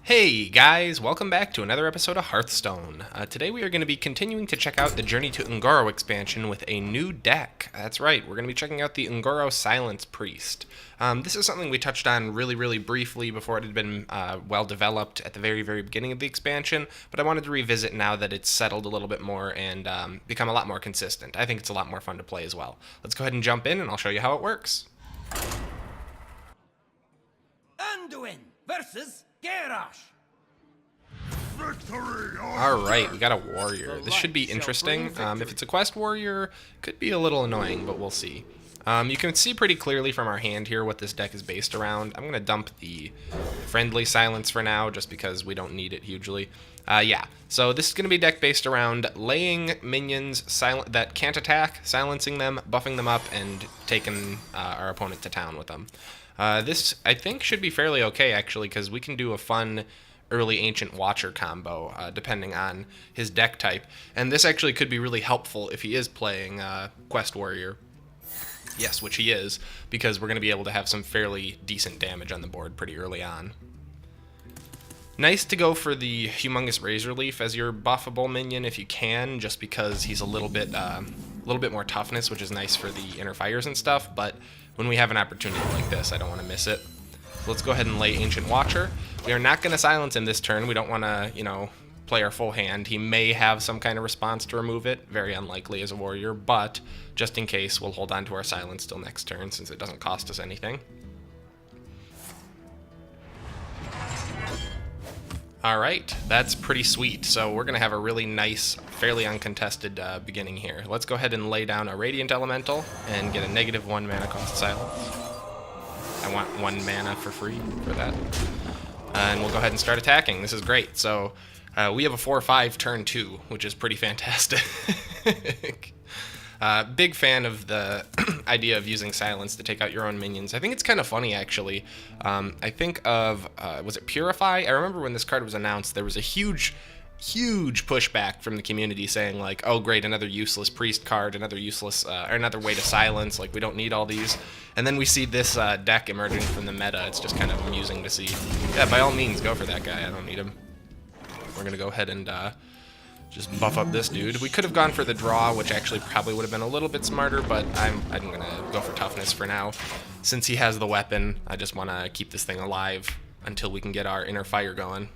Hey guys, welcome back to another episode of Hearthstone. Today we are going to be continuing to check out the Journey to Goro expansion with a new deck. That's right, we're going to be checking out the Goro Silence Priest. This is something we touched on really briefly before it had been well developed at the very beginning of the expansion, but I wanted to revisit now that it's settled a little bit more and become a lot more consistent. I think it's a lot more fun to play as well. Let's go ahead and jump in and I'll show you how it works. Anduin versus Garrosh. Alright, we got a warrior. This should be interesting. If it's a quest warrior, could be a little annoying, but we'll see. You can see pretty clearly from our hand here what this deck is based around. I'm going to dump the friendly silence for now, just because we don't need it hugely. Yeah, so this is going to be a deck based around laying minions that can't attack, silencing them, buffing them up, and taking our opponent to town with them. This, I think, should be fairly okay, actually, because we can do a fun early Ancient Watcher combo, depending on his deck type. And this actually could be really helpful if he is playing Quest Warrior. Yes, which he is, because we're going to be able to have some fairly decent damage on the board pretty early on. Nice to go for the Humongous Razor Leaf as your buffable minion if you can, just because he's a little bit more toughness, which is nice for the inner fires and stuff, but when we have an opportunity like this, I don't want to miss it. So let's go ahead and lay Ancient Watcher. We are not going to silence him this turn. We don't want to, play our full hand. He may have some kind of response to remove it. Very unlikely as a warrior, but just in case, we'll hold on to our silence till next turn since it doesn't cost us anything. Alright, that's pretty sweet. So we're going to have a really nice, fairly uncontested beginning here. Let's go ahead and lay down a Radiant Elemental and get a -1 mana cost silence. I want 1 mana for free for that. And we'll go ahead and start attacking. This is great. So we have a 4/5 turn 2, which is pretty fantastic. Big fan of the idea of using silence to take out your own minions. I think it's kind of funny, actually. I think of, was it Purify? I remember when this card was announced, there was a huge pushback from the community saying, like, oh great, another useless priest card, another useless, or another way to silence, like we don't need all these. And then we see this deck emerging from the meta. It's just kind of amusing to see. Yeah, by all means, go for that guy. I don't need him. We're gonna go ahead and just buff up this dude. We could have gone for the draw, which actually probably would have been a little bit smarter, but I'm gonna go for toughness for now. Since he has the weapon, I just want to keep this thing alive until we can get our inner fire going.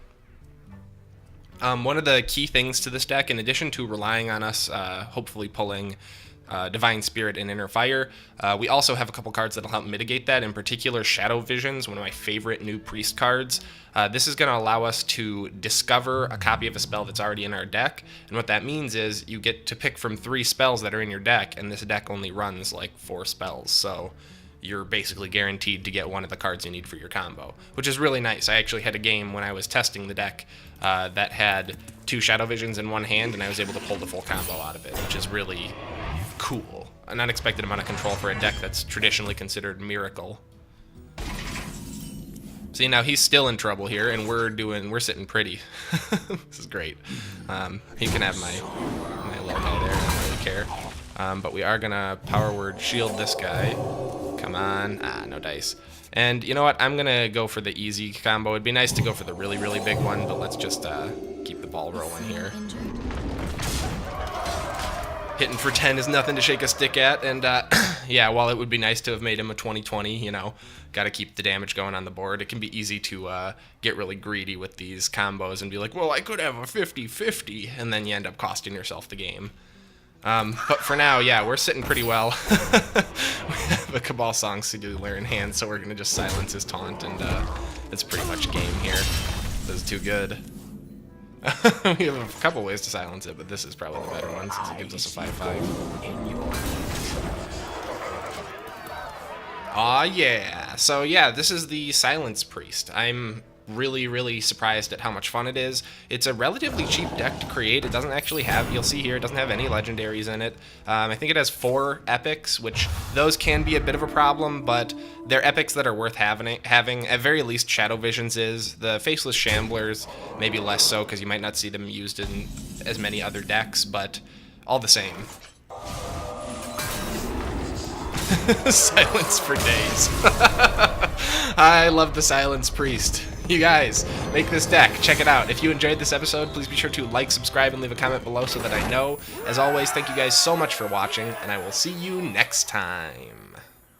One of the key things to this deck, in addition to relying on us hopefully pulling Divine Spirit and Inner Fire, we also have a couple cards that'll help mitigate that, in particular Shadow Visions, one of my favorite new Priest cards. This is going to allow us to discover a copy of a spell that's already in our deck, and what that means is you get to pick from 3 spells that are in your deck, and this deck only runs like 4 spells, so you're basically guaranteed to get one of the cards you need for your combo, which is really nice. I actually had a game when I was testing the deck that had 2 Shadow Visions in one hand, and I was able to pull the full combo out of it, which is really cool. An unexpected amount of control for a deck that's traditionally considered miracle. See, now he's still in trouble here, and we're sitting pretty. This is great. He can have my little guy there. I don't really care. But we are gonna Power Word Shield this guy. Come on. No dice. And you know what? I'm gonna go for the easy combo. It'd be nice to go for the really big one, but let's just keep the ball rolling here. Hitting for 10 is nothing to shake a stick at, and yeah, while it would be nice to have made him a 20/20, got to keep the damage going on the board, it can be easy to get really greedy with these combos and be like, well, I could have a 50/50, and then you end up costing yourself the game. But for now, yeah, we're sitting pretty well. We have a Cabal Song Singular in hand, so we're going to just silence his taunt, and it's pretty much game here. This is too good. We have a couple ways to silence it, but this is probably the better one since it gives us a 5/5. Aw, yeah. So yeah, this is the Silence Priest. I'm really surprised at how much fun it is. It's a relatively cheap deck to create. It doesn't actually have, you'll see here, it doesn't have any legendaries in it. I think it has 4 epics, which those can be a bit of a problem, but they're epics that are worth having. At very least, Shadow Visions is. The Faceless Shamblers, maybe less so, because you might not see them used in as many other decks, but all the same. Silence for days. I love the Silence Priest. You guys, make this deck. Check it out. If you enjoyed this episode, please be sure to like, subscribe, and leave a comment below so that I know. As always, thank you guys so much for watching, and I will see you next time.